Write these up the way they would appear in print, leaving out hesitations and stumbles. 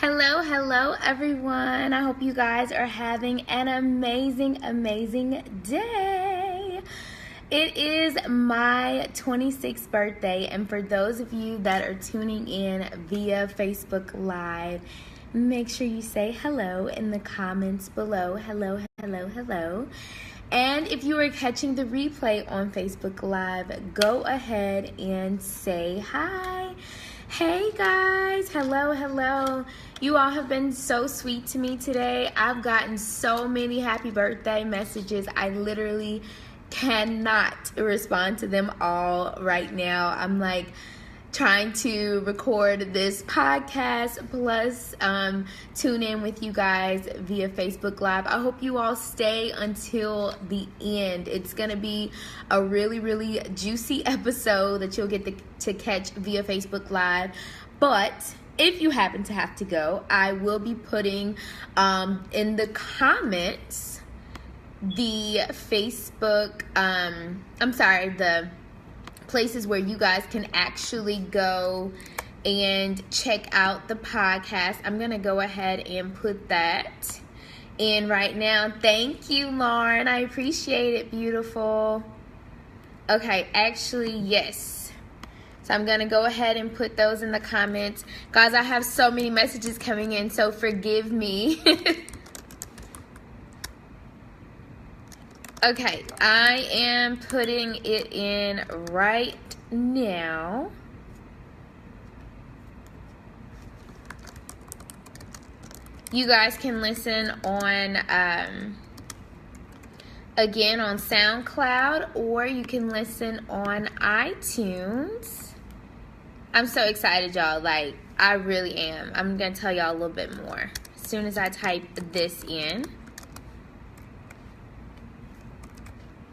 Hello everyone. I hope you guys are having an amazing day. It is my 26th birthday, and for those of you that are tuning in via Facebook Live, make sure you say hello in the comments below. Hello. And if you are catching the replay on Facebook Live, go ahead and say hi. Hey guys, hello. You all have been so sweet to me today. I've gotten so many happy birthday messages. I literally cannot respond to them all right now. I'm like trying to record this podcast plus tune in with you guys via Facebook Live. I hope you all stay until the end. It's gonna be a really juicy episode that you'll get to catch via Facebook Live. But if you happen to have to go, I will be putting in the comments the Facebook the places where you guys can actually go and check out the podcast. I'm gonna go ahead and put that in right now. Thank you, Lauren. I appreciate it, beautiful. Okay, actually, yes. So I'm gonna go ahead and put those in the comments. Guys, I have so many messages coming in, so forgive me. Okay, I am putting it in right now. You guys can listen on, again, on SoundCloud, or you can listen on iTunes. I'm so excited, y'all. Like, I really am. I'm going to tell y'all a little bit more as soon as I type this in.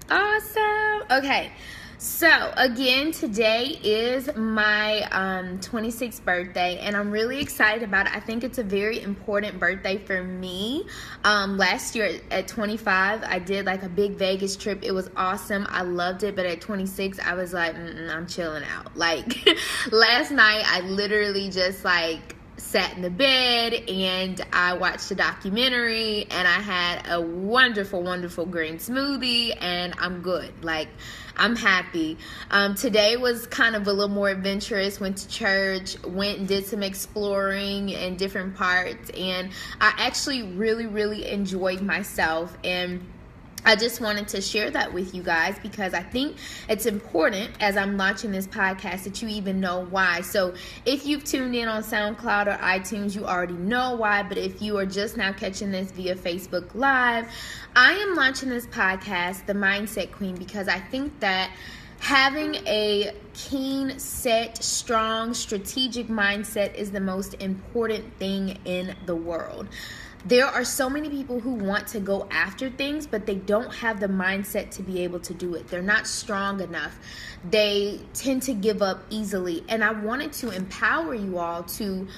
Awesome. Okay, so again, today is my 26th birthday, and I'm really excited about it. I think it's a very important birthday for me. Last year at 25, I did like a big Vegas trip. It was awesome. I loved it. But at 26, I was like, I'm chilling out. Like last night, I literally just like sat in the bed and I watched a documentary, and I had a wonderful green smoothie, and I'm good. Like, I'm happy. Today was kind of a little more adventurous. Went to church, went and did some exploring in different parts, and I actually really enjoyed myself. And I just wanted to share that with you guys because I think it's important as I'm launching this podcast that you even know why. So if you've tuned in on SoundCloud or iTunes, you already know why. But if you are just now catching this via Facebook Live, I am launching this podcast, The Mindset Queen, because I think that having a keen, set, strong, strategic mindset is the most important thing in the world. There are so many people who want to go after things, but they don't have the mindset to be able to do it. They're not strong enough. They tend to give up easily. And I wanted to empower you all to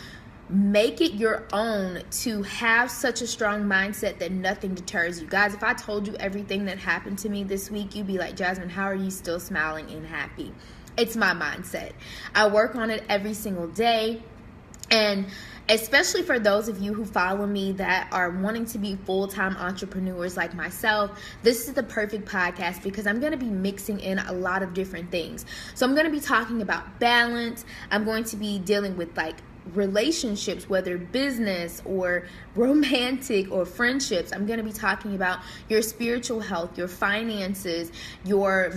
make it your own, to have such a strong mindset that nothing deters you. Guys, if I told you everything that happened to me this week, you'd be like, Jasmine, how are you still smiling and happy? It's my mindset. I work on it every single day. And especially for those of you who follow me that are wanting to be full-time entrepreneurs like myself, this is the perfect podcast because I'm going to be mixing in a lot of different things. So I'm going to be talking about balance. I'm going to be dealing with like relationships, whether business or romantic or friendships. I'm going to be talking about your spiritual health, your finances, your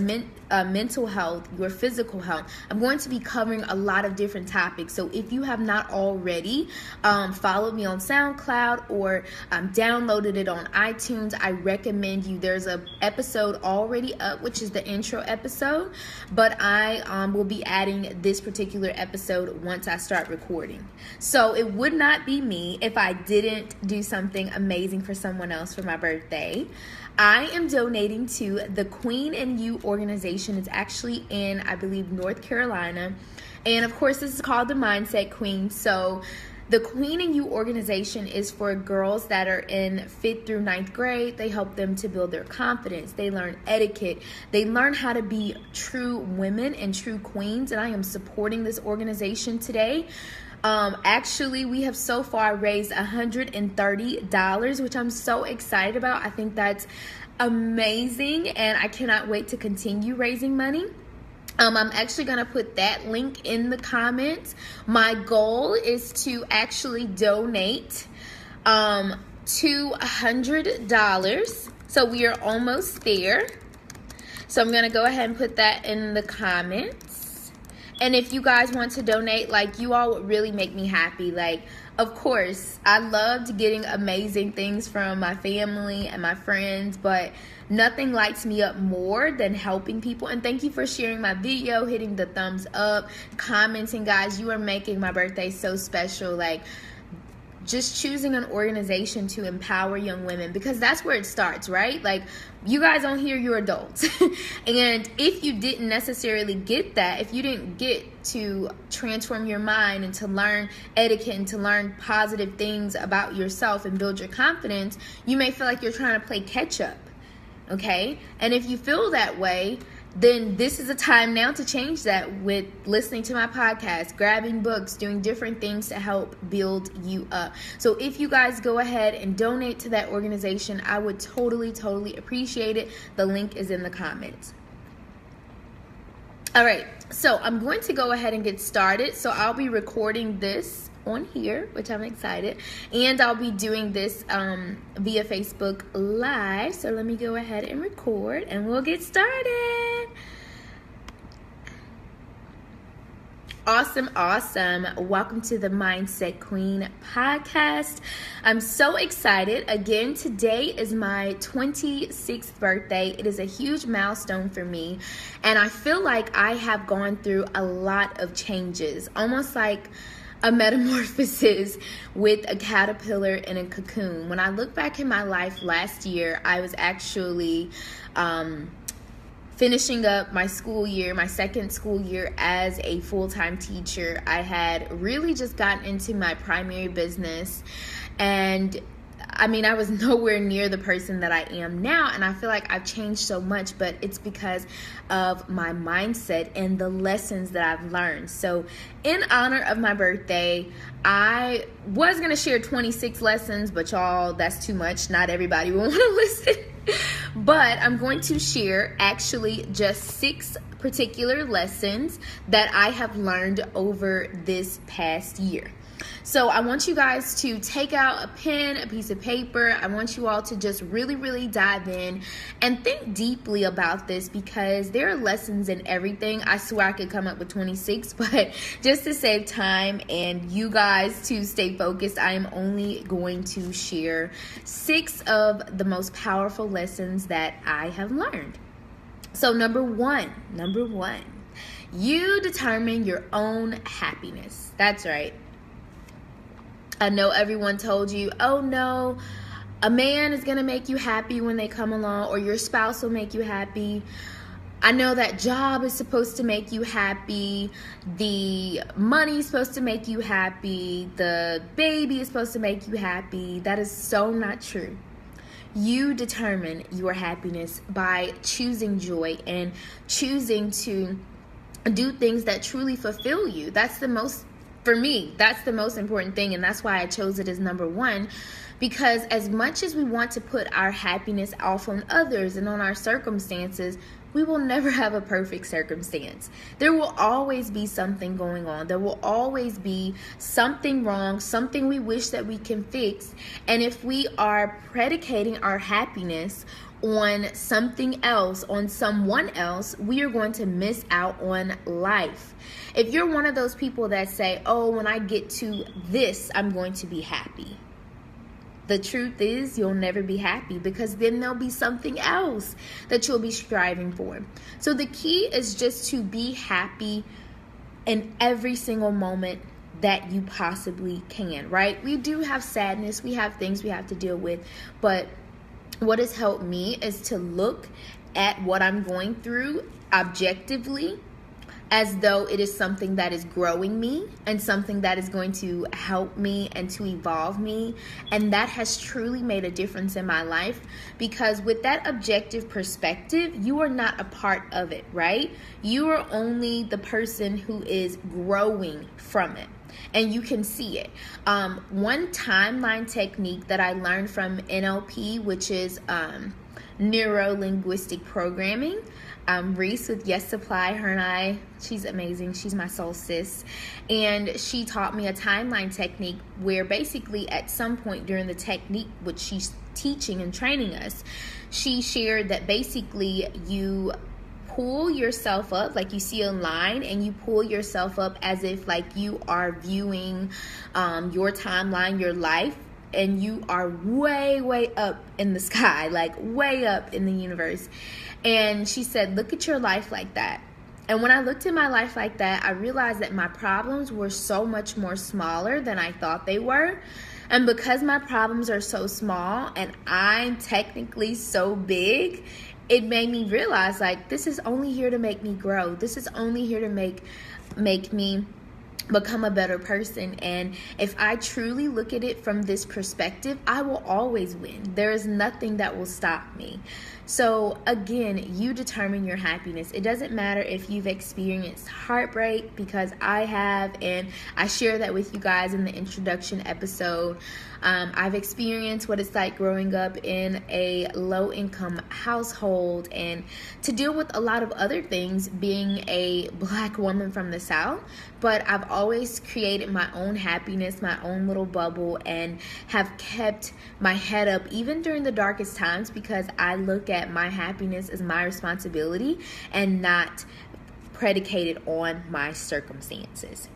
mental health, your physical health. I'm going to be covering a lot of different topics. So if you have not already followed me on SoundCloud or downloaded it on iTunes, I recommend you. There's an episode already up, which is the intro episode, but I will be adding this particular episode once I start recording. So it would not be me if I didn't do something amazing for someone else for my birthday. I am donating to the Queen and You organization. It's actually in, I believe, North Carolina. And of course, this is called the Mindset Queen. So the Queen and You organization is for girls that are in 5th through 9th grade. They help them to build their confidence. They learn etiquette. They learn how to be true women and true queens. And I am supporting this organization today Actually, we have so far raised $130, which I'm so excited about. I think that's amazing, and I cannot wait to continue raising money. I'm actually going to put that link in the comments. My goal is to actually donate $200. So we are almost there. So I'm going to go ahead and put that in the comments. And if you guys want to donate, like, you all would really make me happy. Like, of course, I loved getting amazing things from my family and my friends, but nothing lights me up more than helping people. And thank you for sharing my video, hitting the thumbs up, commenting, guys. You are making my birthday so special. Like, just choosing an organization to empower young women, because that's where it starts, right? Like, you guys on here, you're adults. And if you didn't necessarily get that, if you didn't get to transform your mind and to learn etiquette and to learn positive things about yourself and build your confidence, you may feel like you're trying to play catch up. Okay? And if you feel that way, then this is a time now to change that with listening to my podcast, grabbing books, doing different things to help build you up. So if you guys go ahead and donate to that organization, I would totally appreciate it. The link is in the comments. All right, so I'm going to go ahead and get started. So I'll be recording this on here, which I'm excited, and I'll be doing this via Facebook Live. So let me go ahead and record and we'll get started. Awesome. Welcome to the Mindset Queen podcast. I'm so excited. Again, today is my 26th birthday. It is a huge milestone for me, and I feel like I have gone through a lot of changes, almost like a metamorphosis with a caterpillar in a cocoon. When I look back in my life last year, I was actually finishing up my school year, my second school year as a full-time teacher. I had really just gotten into my primary business, and I mean, I was nowhere near the person that I am now, and I feel like I've changed so much, but it's because of my mindset and the lessons that I've learned. So in honor of my birthday, I was going to share 26 lessons, but y'all, that's too much. Not everybody will want to listen. But I'm going to share actually just 6 particular lessons that I have learned over this past year. So I want you guys to take out a pen, a piece of paper. I want you all to just really dive in and think deeply about this, because there are lessons in everything. I swear I could come up with 26, but just to save time and you guys to stay focused, I am only going to share 6 of the most powerful lessons that I have learned. So number one, you determine your own happiness. That's right. I know everyone told you, oh no, a man is going to make you happy when they come along, or your spouse will make you happy. I know that job is supposed to make you happy. The money is supposed to make you happy. The baby is supposed to make you happy. That is so not true. You determine your happiness by choosing joy and choosing to do things that truly fulfill you. For me, that's the most important thing, and that's why I chose it as number 1, because as much as we want to put our happiness off on others and on our circumstances, we will never have a perfect circumstance. There will always be something going on. There will always be something wrong, something we wish that we can fix. And if we are predicating our happiness on something else, on someone else, we are going to miss out on life. If you're one of those people that say, oh, when I get to this, I'm going to be happy. The truth is, you'll never be happy, because then there'll be something else that you'll be striving for. So the key is just to be happy in every single moment that you possibly can, right? We do have sadness. We have things we have to deal with, but what has helped me is to look at what I'm going through objectively, as though it is something that is growing me and something that is going to help me and to evolve me. And that has truly made a difference in my life, because with that objective perspective, you are not a part of it, right? You are only the person who is growing from it. and you can see it. One timeline technique that I learned from NLP, which is neuro-linguistic programming. Reese with Yes Supply, her and I, she's amazing. She's my soul sis. And she taught me a timeline technique where basically at some point during the technique, which she's teaching and training us, she shared that basically you pull yourself up, like you see a line, and you pull yourself up as if like you are viewing your timeline, your life, and you are way up in the sky, like way up in the universe. And she said, look at your life like that. And when I looked at my life like that, I realized that my problems were so much more smaller than I thought they were. And because my problems are so small and I'm technically so big, it made me realize like this is only here to make me grow. This is only here to make me become a better person. And if I truly look at it from this perspective, I will always win. There is nothing that will stop me. So again, you determine your happiness. It doesn't matter if you've experienced heartbreak, because I have, and I share that with you guys in the introduction episode. I've experienced what it's like growing up in a low-income household and to deal with a lot of other things being a Black woman from the South. But I've always created my own happiness, my own little bubble, and have kept my head up even during the darkest times, because I look at my happiness as my responsibility and not predicated on my circumstances.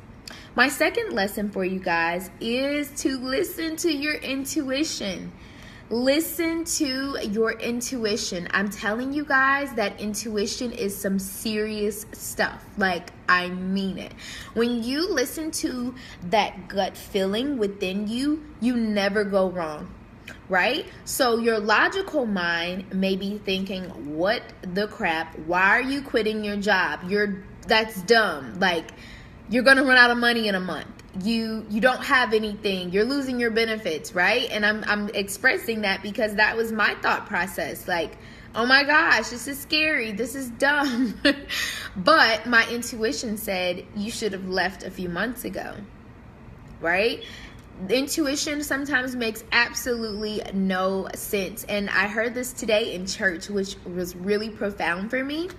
My second lesson for you guys is to listen to your intuition. Listen to your intuition. I'm telling you guys that intuition is some serious stuff. Like, I mean it. When you listen to that gut feeling within you, you never go wrong, right? So your logical mind may be thinking, what the crap? Why are you quitting your job? That's dumb. Like, you're going to run out of money in a month. You don't have anything. You're losing your benefits, right? And I'm expressing that because that was my thought process. Like, oh my gosh, this is scary. This is dumb. But my intuition said you should have left a few months ago, right? Intuition sometimes makes absolutely no sense. And I heard this today in church, which was really profound for me.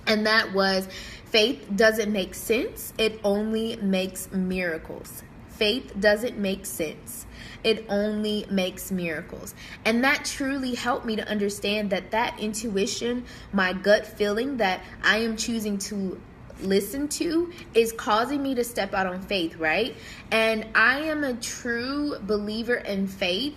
And that was, faith doesn't make sense. It only makes miracles. Faith doesn't make sense. It only makes miracles. And that truly helped me to understand that intuition, my gut feeling that I am choosing to listen to, is causing me to step out on faith, right? And I am a true believer in faith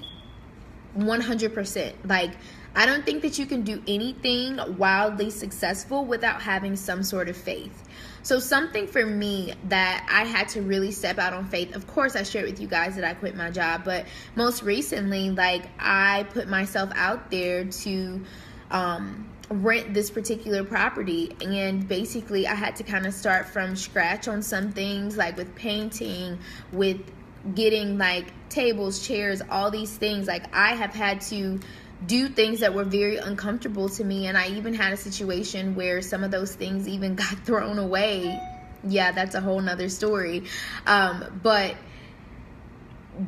100%. Like, I don't think that you can do anything wildly successful without having some sort of faith. So something for me that I had to really step out on faith, of course I shared with you guys that I quit my job, but most recently, like, I put myself out there to rent this particular property, and basically I had to kind of start from scratch on some things, like with painting, with getting like tables, chairs, all these things. Like, I have had to do things that were very uncomfortable to me, and I even had a situation where some of those things even got thrown away. Yeah, that's a whole nother story. But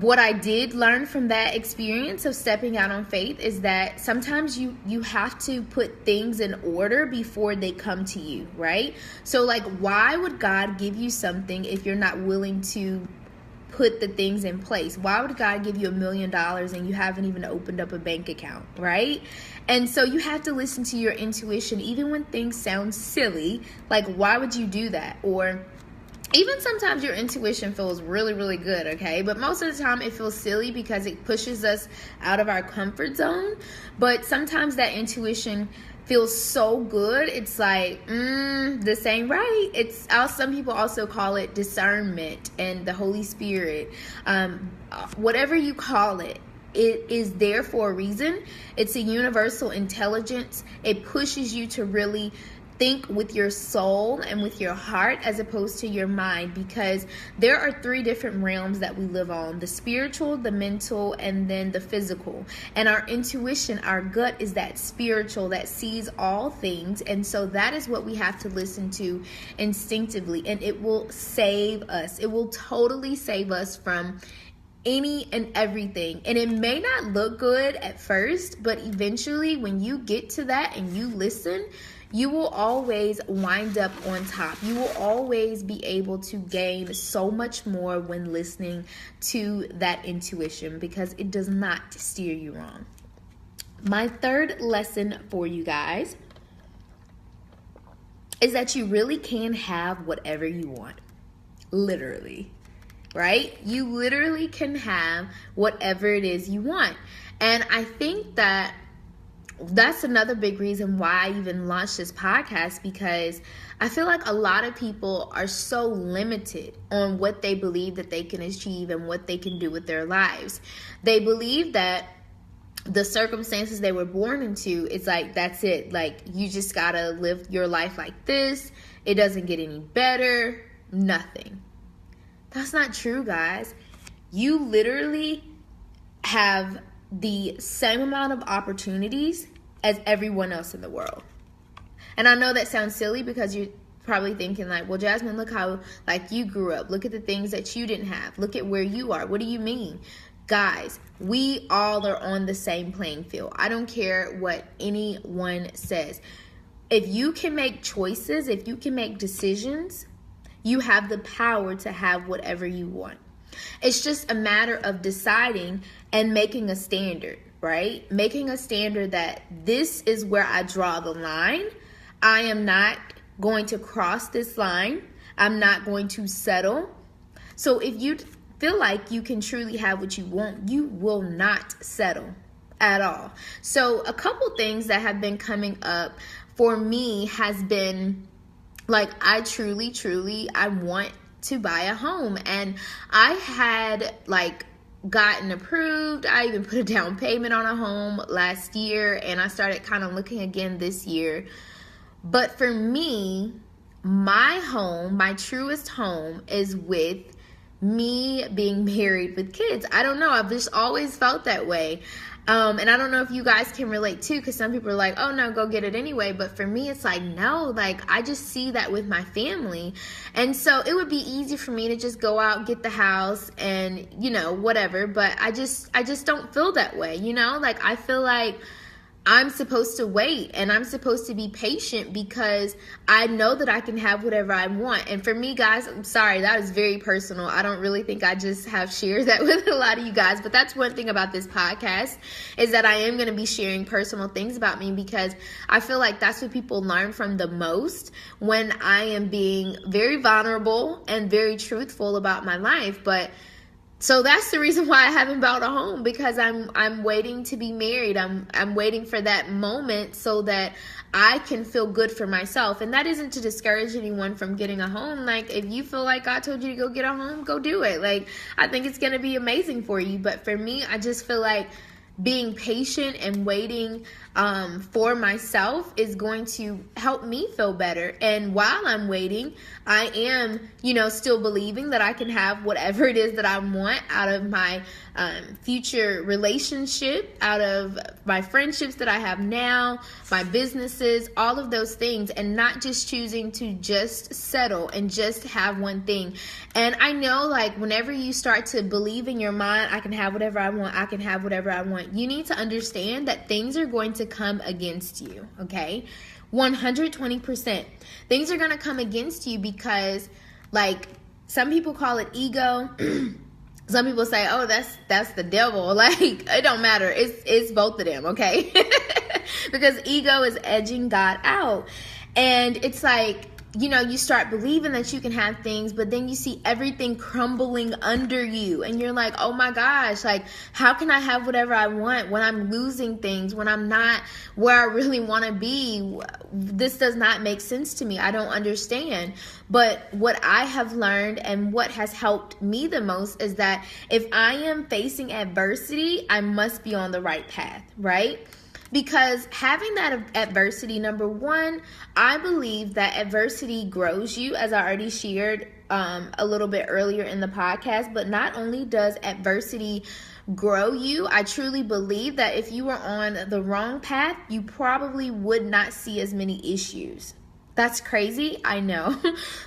what I did learn from that experience of stepping out on faith is that sometimes you have to put things in order before they come to you, right? So like, why would God give you something if you're not willing to put the things in place? Why would God give you $1 million and you haven't even opened up a bank account, right? And so you have to listen to your intuition, even when things sound silly. Like, why would you do that? Or even sometimes your intuition feels really good, okay? But most of the time it feels silly because it pushes us out of our comfort zone. But sometimes that intuition feels so good, it's like, this ain't right. It's some people also call it discernment and the Holy Spirit. Whatever you call it, it is there for a reason. It's a universal intelligence. It pushes you to really think with your soul and with your heart as opposed to your mind, because there are 3 different realms that we live on: the spiritual, the mental, and then the physical. And our intuition, our gut, is that spiritual that sees all things, and so that is what we have to listen to instinctively, and it will save us. It will totally save us from any and everything. And it may not look good at first, but eventually when you get to that and you listen, you will always wind up on top. You will always be able to gain so much more when listening to that intuition, because it does not steer you wrong. My 3rd lesson for you guys is that you really can have whatever you want. Literally. Right? You literally can have whatever it is you want. And I think that that's another big reason why I even launched this podcast, because I feel like a lot of people are so limited on what they believe that they can achieve and what they can do with their lives. They believe that the circumstances they were born into, it's like, that's it. Like, you just gotta live your life like this. It doesn't get any better. Nothing. That's not true, guys. You literally have the same amount of opportunities as everyone else in the world. And I know that sounds silly, because you're probably thinking like, well, Jasmine, look how like you grew up. Look at the things that you didn't have. Look at where you are. What do you mean? Guys, we all are on the same playing field. I don't care what anyone says. If you can make choices, if you can make decisions, you have the power to have whatever you want. It's just a matter of deciding and making a standard, right? Making a standard that this is where I draw the line. I am not going to cross this line. I'm not going to settle. So if you feel like you can truly have what you want, you will not settle at all. So a couple things that have been coming up for me has been like, I truly, I want to buy a home. And I had like gotten approved. I even put a down payment on a home last year, and I started kind of looking again this year. But for me, my home, my truest home, is with me being married with kids. I don't know. I've just always felt that way. And I don't know if you guys can relate too, because some people are like, oh no, go get it anyway. But for me, it's like, no, like I just see that with my family. And so it would be easy for me to just go out, get the house and, you know, whatever. But I just don't feel that way, you know, like I feel like I'm supposed to wait and I'm supposed to be patient, because I know that I can have whatever I want. And for me, guys, I'm sorry, that is very personal. I don't really think I just have shared that with a lot of you guys, but that's one thing about this podcast, is that I am going to be sharing personal things about me, because I feel like that's what people learn from the most, when I am being very vulnerable and very truthful about my life. But so that's the reason why I haven't bought a home, because I'm waiting to be married. I'm waiting for that moment so that I can feel good for myself. And that isn't to discourage anyone from getting a home. Like, if you feel like God told you to go get a home, go do it. Like, I think it's going to be amazing for you. But for me, I just feel like being patient and waiting for myself is going to help me feel better. And while I'm waiting, I am, still believing that I can have whatever it is that I want out of my future relationship, out of my friendships that I have now, my businesses, all of those things, and not just choosing to just settle and just have one thing. And I know, like, whenever you start to believe in your mind, I can have whatever I want, I can have whatever I want, you need to understand that things are going to come against you, okay? 120%. Things are going to come against you because, like, some people call it ego. Some people say, oh, that's the devil. Like, it don't matter. It's both of them, okay? Because ego is edging God out. And it's like, you start believing that you can have things, but then you see everything crumbling under you. And you're like, oh my gosh, like, how can I have whatever I want when I'm losing things, when I'm not where I really want to be? This does not make sense to me. I don't understand. But what I have learned and what has helped me the most is that if I am facing adversity, I must be on the right path, right? because having that adversity, number one, I believe that adversity grows you, as I already shared a little bit earlier in the podcast. But not only does adversity grow you, I truly believe that if you were on the wrong path, you probably would not see as many issues. That's crazy, I know.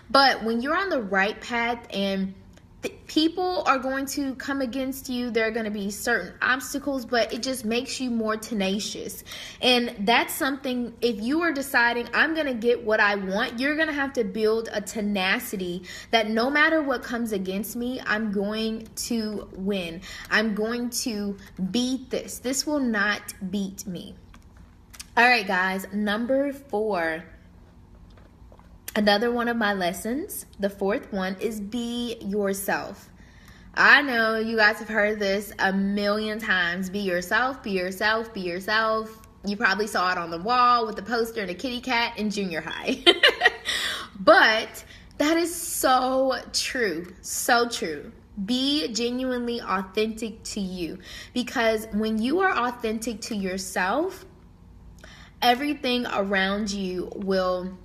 But when you're on the right path and people are going to come against you, there are going to be certain obstacles, but it just makes you more tenacious. And that's something, if you are deciding I'm going to get what I want, you're going to have to build a tenacity that no matter what comes against me, I'm going to win. I'm going to beat this. This will not beat me. All right, guys, number 4. Another one of my lessons, the 4th one, is be yourself. I know you guys have heard this a million times. Be yourself, be yourself, be yourself. You probably saw it on the wall with the poster and a kitty cat in junior high. But that is so true, so true. Be genuinely authentic to you, because when you are authentic to yourself, everything around you will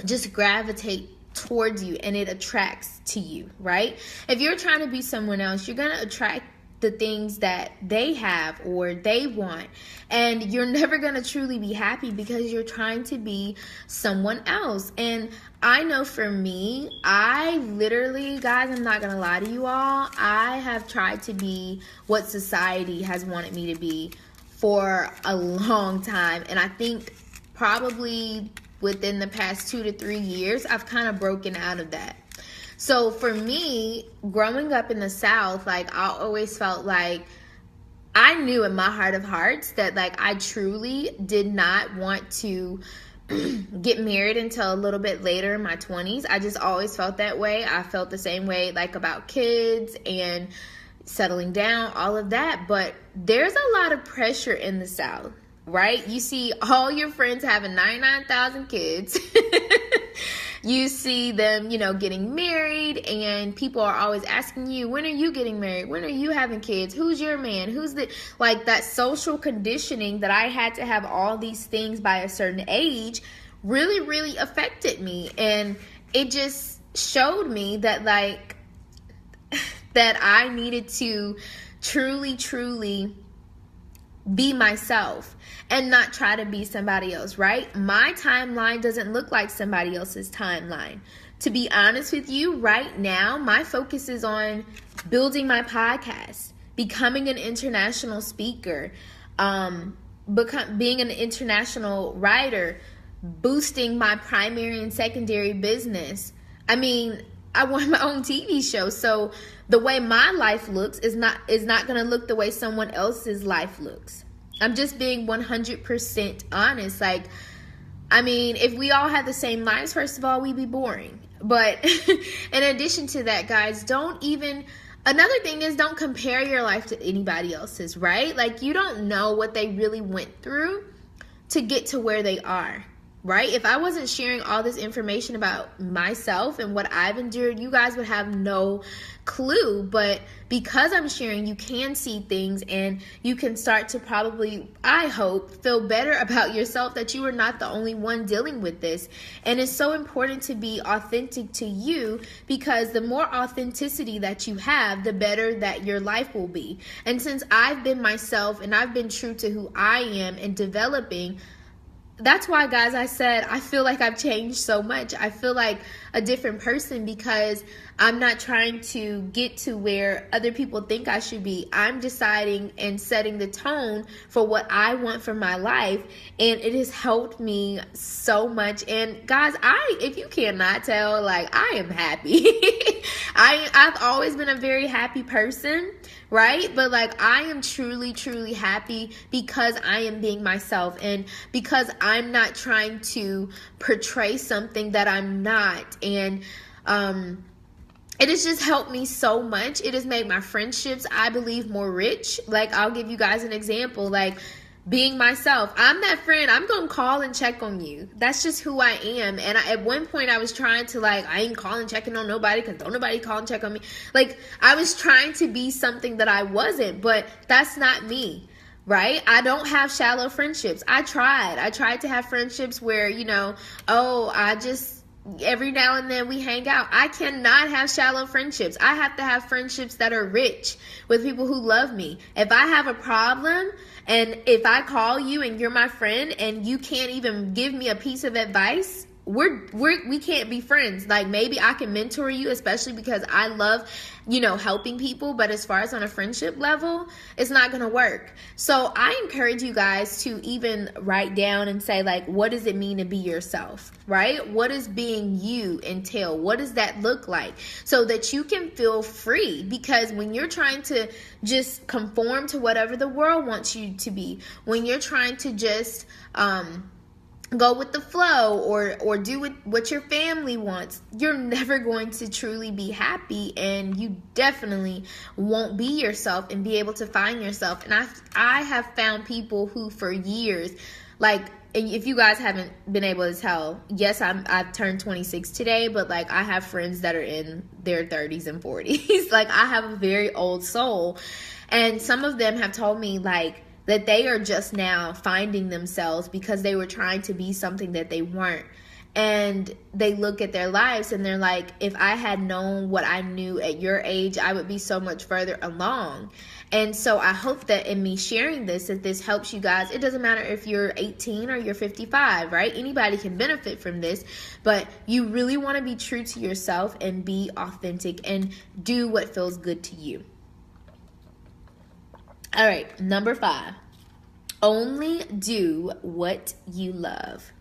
just gravitate towards you and it attracts to you, right? If you're trying to be someone else, you're going to attract the things that they have or they want, and you're never going to truly be happy because you're trying to be someone else. And I know for me, I literally, guys, I'm not going to lie to you all, I have tried to be what society has wanted me to be for a long time, and I think probably within the past 2 to 3 years, I've kind of broken out of that. So for me, growing up in the South, like, I always felt like I knew in my heart of hearts that, like, I truly did not want to get married until a little bit later in my 20s. I just always felt that way. I felt the same way, like, about kids and settling down, all of that. But there's a lot of pressure in the South. Right? You see all your friends having 99,000 kids. You see them, getting married, and people are always asking you, when are you getting married? When are you having kids? Who's your man? Like, that social conditioning that I had to have all these things by a certain age really, really affected me. And it just showed me that, like, that I needed to truly, truly be myself and not try to be somebody else, right? My timeline doesn't look like somebody else's timeline. To be honest with you, right now, my focus is on building my podcast, becoming an international speaker, being an international writer, boosting my primary and secondary business. I mean, I want my own TV show. So the way my life looks is not going to look the way someone else's life looks. I'm just being 100% honest. Like, I mean, if we all had the same lives, first of all, we'd be boring. But in addition to that, guys, another thing is, don't compare your life to anybody else's, right? Like, you don't know what they really went through to get to where they are. Right? If I wasn't sharing all this information about myself and what I've endured, you guys would have no clue. But because I'm sharing, you can see things, and you can start to probably, I hope, feel better about yourself, that you are not the only one dealing with this. And it's so important to be authentic to you, because the more authenticity that you have, the better that your life will be. And since I've been myself and I've been true to who I am and developing, that's why, guys, I said I feel like I've changed so much. I feel like a different person, because I'm not trying to get to where other people think I should be. I'm deciding and setting the tone for what I want for my life, and it has helped me so much. And guys, if you cannot tell, like, I am happy. I've always been a very happy person, right? But, like, I am truly, truly happy because I am being myself, and because I'm not trying to portray something that I'm not. And it has just helped me so much. It has made my friendships, I believe, more rich. Like, I'll give you guys an example. Like, being myself, I'm that friend. I'm gonna call and check on you. That's just who I am. And at one point I was trying to, like, I ain't calling checking on nobody, because don't nobody call and check on me. Like, I was trying to be something that I wasn't, but that's not me. right? I don't have shallow friendships. I tried to have friendships where, every now and then we hang out. I cannot have shallow friendships. I have to have friendships that are rich, with people who love me. If I have a problem and if I call you and you're my friend and you can't even give me a piece of advice, we can't be friends. Like, maybe I can mentor you, especially because I love, helping people. But as far as on a friendship level, it's not going to work. So I encourage you guys to even write down and say, like, what does it mean to be yourself, right? What does being you entail? What does that look like? So that you can feel free. Because when you're trying to just conform to whatever the world wants you to be, when you're trying to just, go with the flow or do what your family wants, you're never going to truly be happy, and you definitely won't be yourself and be able to find yourself. And I have found people who for years, like, if you guys haven't been able to tell, yes, I've turned 26 today, but like, I have friends that are in their 30s and 40s. Like, I have a very old soul, and some of them have told me, like, that they are just now finding themselves because they were trying to be something that they weren't. And they look at their lives and they're like, if I had known what I knew at your age, I would be so much further along. And so I hope that in me sharing this, that this helps you guys. It doesn't matter if you're 18 or you're 55, right? Anybody can benefit from this, but you really want to be true to yourself and be authentic and do what feels good to you. All right, number 5, only do what you love.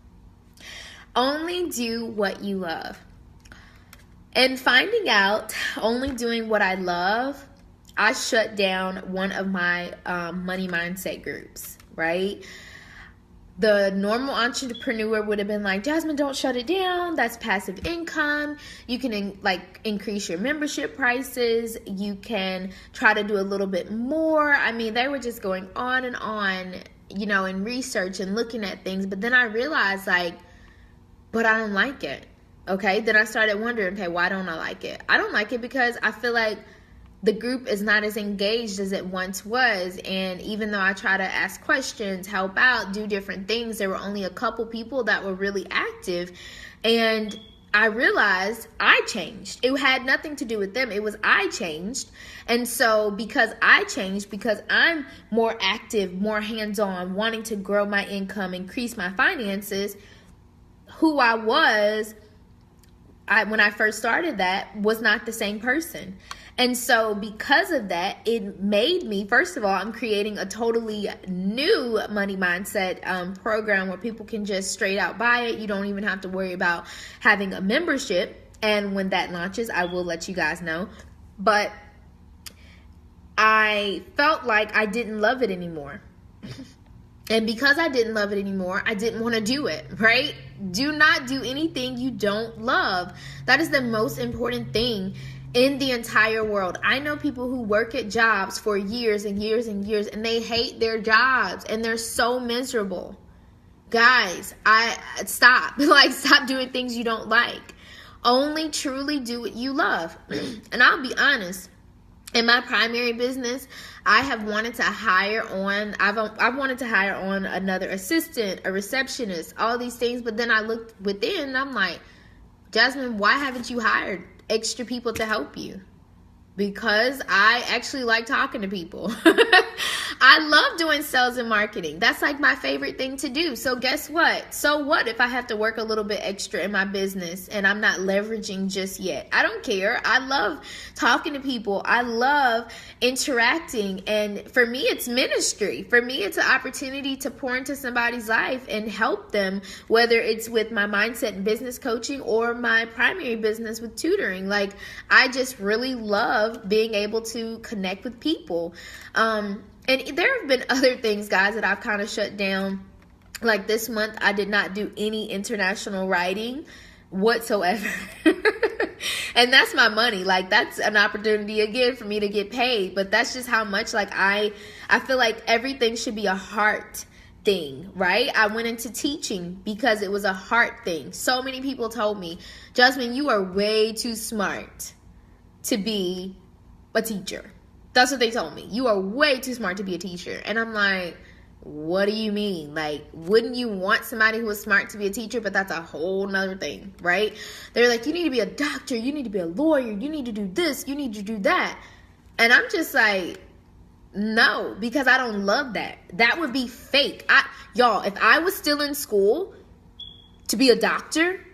Only do what you love. And finding out only doing what I love, I shut down one of my money mindset groups, right? The normal entrepreneur would have been like, Jasmine, don't shut it down. That's passive income. You can increase your membership prices. You can try to do a little bit more. I mean, they were just going on and on, in research and looking at things. But then I realized, but I don't like it. Okay. Then I started wondering, okay, why don't I like it? I don't like it because I feel like the group is not as engaged as it once was. And even though I try to ask questions, help out, do different things, there were only a couple people that were really active. And I realized I changed. It had nothing to do with them. It was I changed. And so because I changed, because I'm more active, more hands-on, wanting to grow my income, increase my finances, who I was when I first started that was not the same person. And so because of that, it made me, first of all, I'm creating a totally new money mindset program where people can just straight out buy it. You don't even have to worry about having a membership. And when that launches, I will let you guys know. But I felt like I didn't love it anymore. And because I didn't love it anymore, I didn't want to do it, right? Do not do anything you don't love. That is the most important thing in the entire world. I know people who work at jobs for years and years and years, and they hate their jobs and they're so miserable. Guys, stop doing things you don't like. Only truly do what you love. And I'll be honest, in my primary business, I have wanted to hire on, I've wanted to hire on another assistant, a receptionist, all these things. But then I looked within and I'm like, Jasmine, why haven't you hired extra people to help you? Because I actually like talking to people. I love doing sales and marketing. That's like my favorite thing to do. So guess what? So what if I have to work a little bit extra in my business and I'm not leveraging just yet? I don't care. I love talking to people. I love interacting. And for me, it's ministry. For me, it's an opportunity to pour into somebody's life and help them, whether it's with my mindset and business coaching or my primary business with tutoring. Like, I just really love being able to connect with people. And there have been other things, guys, that I've kind of shut down. Like this month, I did not do any international writing whatsoever. And that's my money. Like, that's an opportunity again for me to get paid. But that's just how much, like, I feel like everything should be a heart thing, right? I went into teaching because it was a heart thing. So many people told me, Jasmine, you are way too smart to be a teacher. That's what they told me. You are way too smart to be a teacher. And I'm like, what do you mean? Like, wouldn't you want somebody who was smart to be a teacher? But that's a whole nother thing, right? They're like, you need to be a doctor. You need to be a lawyer. You need to do this. You need to do that. And I'm just like, no, because I don't love that. That would be fake. Y'all, if I was still in school to be a doctor,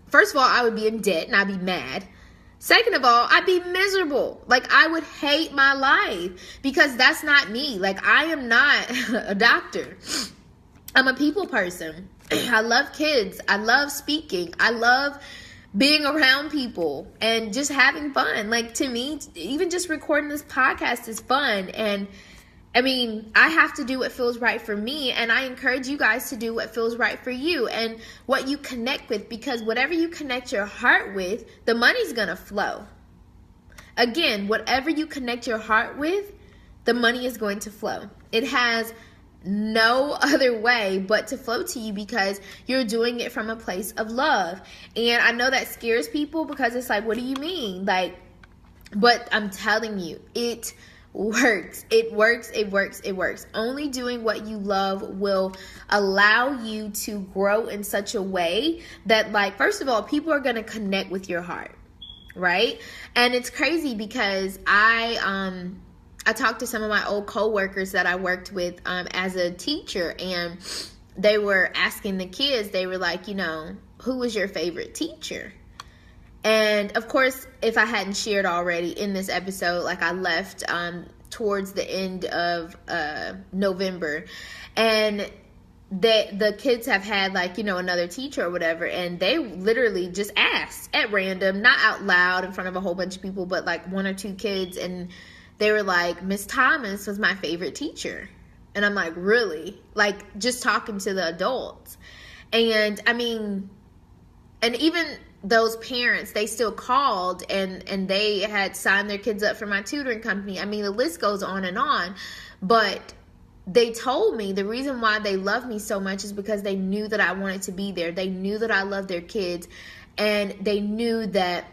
first of all, I would be in debt and I'd be mad. Second of all, I'd be miserable. Like, I would hate my life because that's not me. Like, I am not a doctor. I'm a people person. I love kids. I love speaking. I love being around people and just having fun. Like, to me, even just recording this podcast is fun. And I mean, I have to do what feels right for me, and I encourage you guys to do what feels right for you and what you connect with, because whatever you connect your heart with, the money's gonna flow. Again, whatever you connect your heart with, the money is going to flow. It has no other way but to flow to you because you're doing it from a place of love. And I know that scares people because it's like, what do you mean? Like, but I'm telling you, it works. It works. It works. It works. Only doing what you love will allow you to grow in such a way that, like, first of all, people are going to connect with your heart, right? And it's crazy because I talked to some of my old coworkers that I worked with as a teacher, and they were asking the kids, they were like, you know, who was your favorite teacher? And of course, if I hadn't shared already in this episode, like, I left towards the end of November, and the kids have had, like, you know, another teacher or whatever, and they literally just asked at random, not out loud in front of a whole bunch of people, but like one or two kids, and they were like, Miss Thomas was my favorite teacher. And I'm like, really? Like, just talking to the adults. And I mean, and even those parents, they still called and they had signed their kids up for my tutoring company. I mean, the list goes on and on. But they told me the reason why they love me so much is because they knew that I wanted to be there. They knew that I loved their kids, and they knew that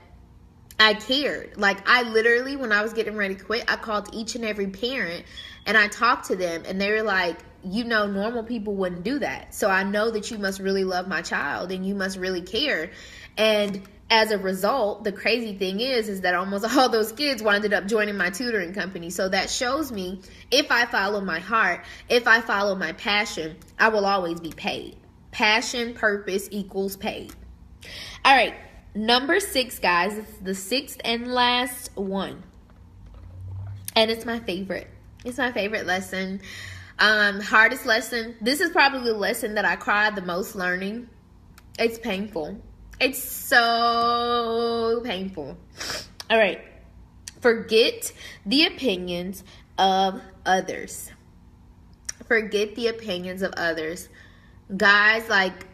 I cared. Like, I literally, when I was getting ready to quit, I called each and every parent and I talked to them, and they were like, you know, normal people wouldn't do that. So I know that you must really love my child and you must really care. And as a result, the crazy thing is that almost all those kids wound up joining my tutoring company. So that shows me, if I follow my heart, if I follow my passion, I will always be paid. Passion, purpose equals paid. All right. Number 6, guys. It's the 6th and last one. And it's my favorite. It's my favorite lesson. Hardest lesson. This is probably the lesson that I cried the most learning. It's painful. It's so painful. All right. Forget the opinions of others. Forget the opinions of others. Guys, like,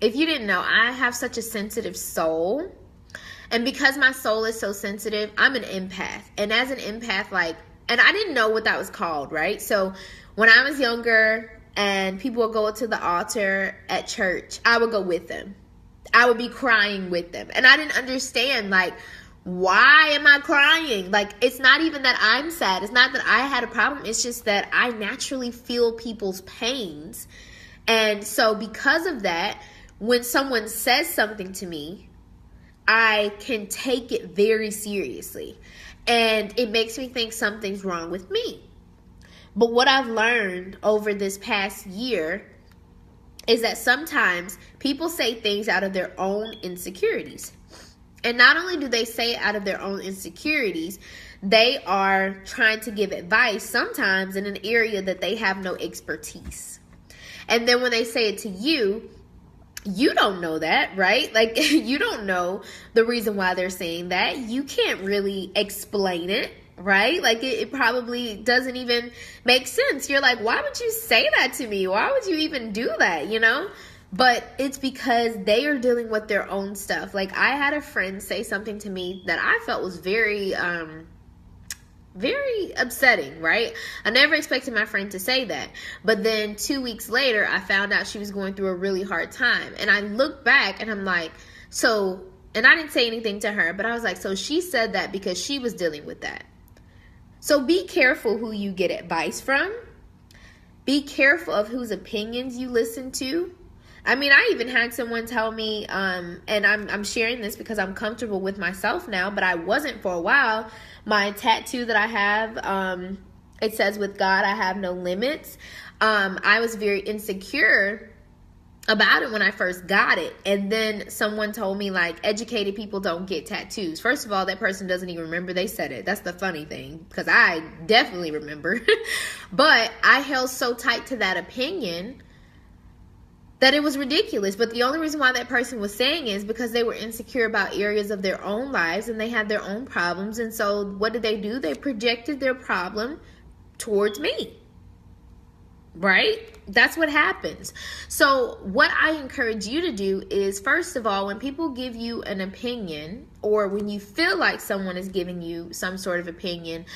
if you didn't know, I have such a sensitive soul. And because my soul is so sensitive, I'm an empath. And as an empath, like, and I didn't know what that was called, right? So when I was younger and people would go to the altar at church, I would go with them. I would be crying with them. And I didn't understand, like, why am I crying? Like, it's not even that I'm sad. It's not that I had a problem. It's just that I naturally feel people's pains. And so because of that, when someone says something to me, I can take it very seriously. And it makes me think something's wrong with me. But what I've learned over this past year is that sometimes people say things out of their own insecurities. And not only do they say it out of their own insecurities, they are trying to give advice sometimes in an area that they have no expertise. And then when they say it to you, you don't know that, right? Like, you don't know the reason why they're saying that. You can't really explain it, right? Like, it probably doesn't even make sense. You're like, why would you say that to me? Why would you even do that, you know? But it's because they are dealing with their own stuff. Like, I had a friend say something to me that I felt was very upsetting, right? I never expected my friend to say that. But then 2 weeks later, I found out she was going through a really hard time. And I look back and I'm like, so, and I didn't say anything to her, but I was like, so she said that because she was dealing with that. So be careful who you get advice from. Be careful of whose opinions you listen to. I mean, I even had someone tell me, and I'm sharing this because I'm comfortable with myself now, but I wasn't for a while. My tattoo that I have, it says, "With God, I have no limits." I was very insecure about it when I first got it. And then someone told me, like, educated people don't get tattoos. First of all, that person doesn't even remember they said it. That's the funny thing, because I definitely remember. But I held so tight to that opinion that it was ridiculous. But the only reason why that person was saying it is because they were insecure about areas of their own lives and they had their own problems. And so what did they do? They projected their problem towards me. Right? That's what happens. So what I encourage you to do is, first of all, when people give you an opinion, or when you feel like someone is giving you some sort of opinion,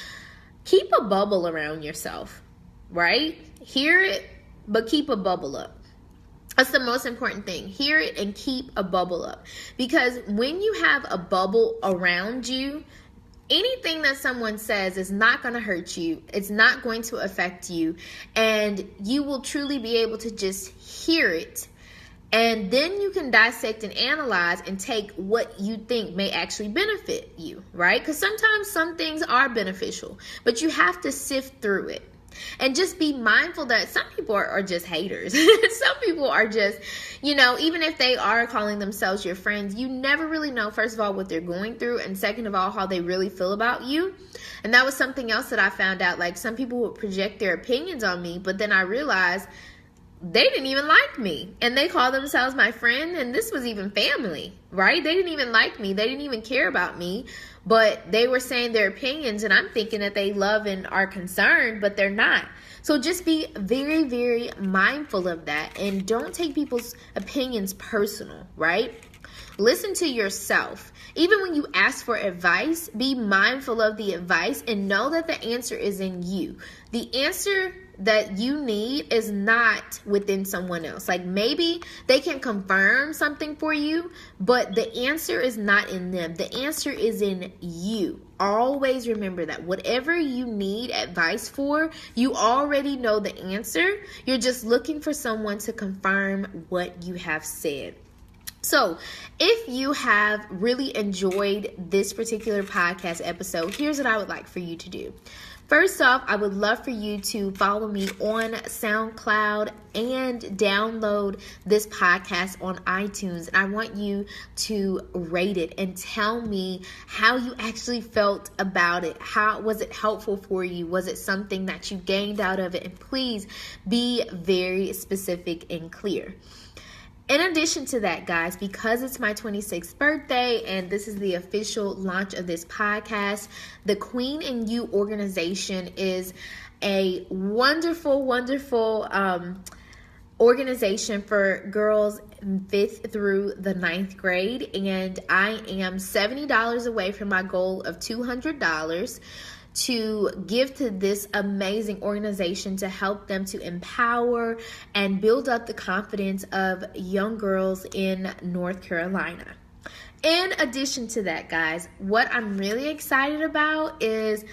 keep a bubble around yourself, right? Hear it, but keep a bubble up. That's the most important thing. Hear it and keep a bubble up. Because when you have a bubble around you, anything that someone says is not going to hurt you. It's not going to affect you. And you will truly be able to just hear it. And then you can dissect and analyze and take what you think may actually benefit you, right? Because sometimes some things are beneficial, but you have to sift through it. And just be mindful that some people are just haters. Some people are just, even if they are calling themselves your friends, you never really know, first of all, what they're going through, and second of all, how they really feel about you. And that was something else that I found out. Like, some people would project their opinions on me, but then I realized they didn't even like me, and they call themselves my friend, and this was even family, right? They didn't even like me. They didn't even care about me, but they were saying their opinions, and I'm thinking that they love and are concerned, but they're not. So just be very, very mindful of that, and don't take people's opinions personal, right? Listen to yourself. Even when you ask for advice, be mindful of the advice and know that the answer is in you. The answer that you need is not within someone else. Like, maybe they can confirm something for you, but the answer is not in them. The answer is in you. Always remember that. Whatever you need advice for, you already know the answer. You're just looking for someone to confirm what you have said. So if you have really enjoyed this particular podcast episode, here's what I would like for you to do. First off, I would love for you to follow me on SoundCloud and download this podcast on iTunes. And I want you to rate it and tell me how you actually felt about it. How was it helpful for you? Was it something that you gained out of it? And please be very specific and clear. In addition to that, guys, because it's my 26th birthday and this is the official launch of this podcast, the Queen and You organization is a wonderful, wonderful organization for girls 5th through the 9th grade. And I am $70 away from my goal of $200 to give to this amazing organization to help them to empower and build up the confidence of young girls in North Carolina. In addition to that, guys, what I'm really excited about is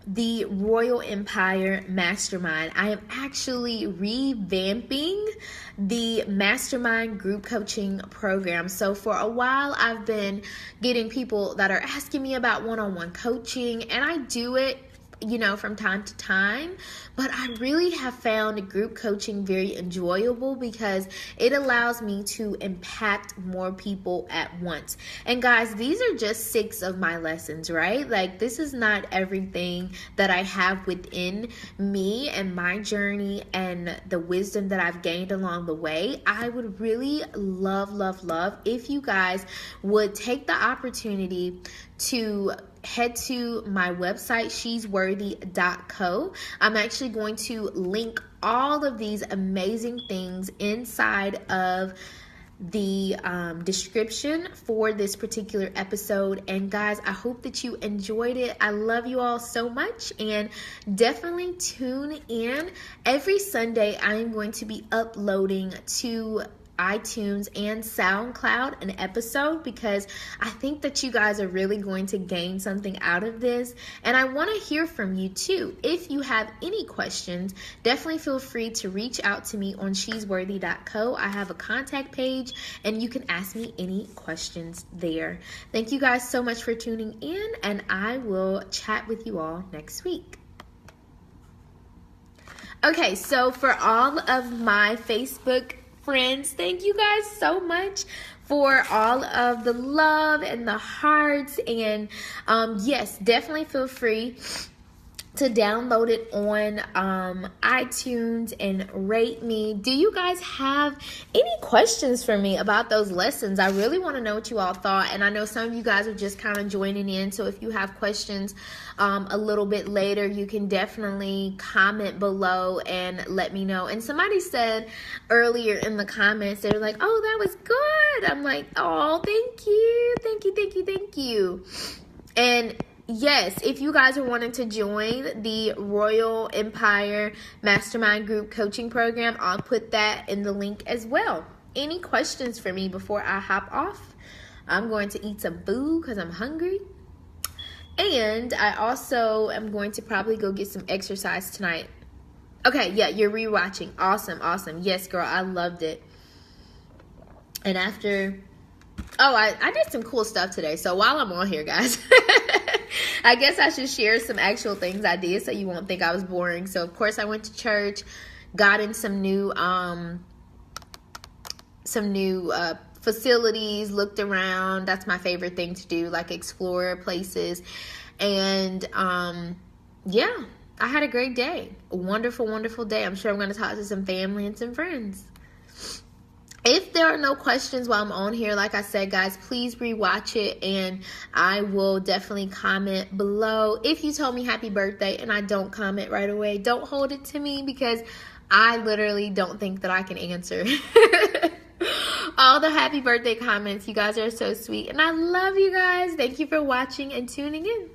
the Royal Empire Mastermind. I am actually revamping the Mastermind group coaching program. So for a while, I've been getting people that are asking me about one-on-one coaching, and I do it from time to time, but I really have found group coaching very enjoyable because it allows me to impact more people at once. And guys, these are just 6 of my lessons, right? Like, this is not everything that I have within me and my journey and the wisdom that I've gained along the way. I would really love if you guys would take the opportunity to head to my website, shesworthy.co. I'm actually going to link all of these amazing things inside of the description for this particular episode. And guys, I hope that you enjoyed it. I love you all so much, and definitely tune in. Every Sunday I am going to be uploading to iTunes and SoundCloud an episode, because I think that you guys are really going to gain something out of this. And I want to hear from you too. If you have any questions, definitely feel free to reach out to me on shesworthy.co. I have a contact page and you can ask me any questions there. Thank you guys so much for tuning in, and I will chat with you all next week. Okay, so for all of my Facebook friends, thank you guys so much for all of the love and the hearts. And yes, definitely feel free to download it on iTunes and rate me. Do you guys have any questions for me about those lessons? I really want to know what you all thought, and I know some of you guys are just kind of joining in, so if you have questions a little bit later, you can definitely comment below and let me know. And somebody said earlier in the comments, they were like, oh, that was good. I'm like, oh, thank you, thank you, thank you, thank you. And yes, if you guys are wanting to join the Royal Empire Mastermind Group Coaching Program, I'll put that in the link as well. Any questions for me before I hop off? I'm going to eat some food because I'm hungry. And I also am going to probably go get some exercise tonight. Okay, yeah, you're rewatching. Awesome, awesome. Yes, girl, I loved it. And after... Oh, I did some cool stuff today. So while I'm on here, guys, I guess I should share some actual things I did so you won't think I was boring. So, of course, I went to church, got in some new facilities, looked around. That's my favorite thing to do, like explore places. And, yeah, I had a great day. A wonderful, wonderful day. I'm sure I'm going to talk to some family and some friends. If there are no questions while I'm on here, like I said, guys, please rewatch it and I will definitely comment below. If you told me happy birthday and I don't comment right away, don't hold it to me because I literally don't think that I can answer all the happy birthday comments. You guys are so sweet and I love you guys. Thank you for watching and tuning in.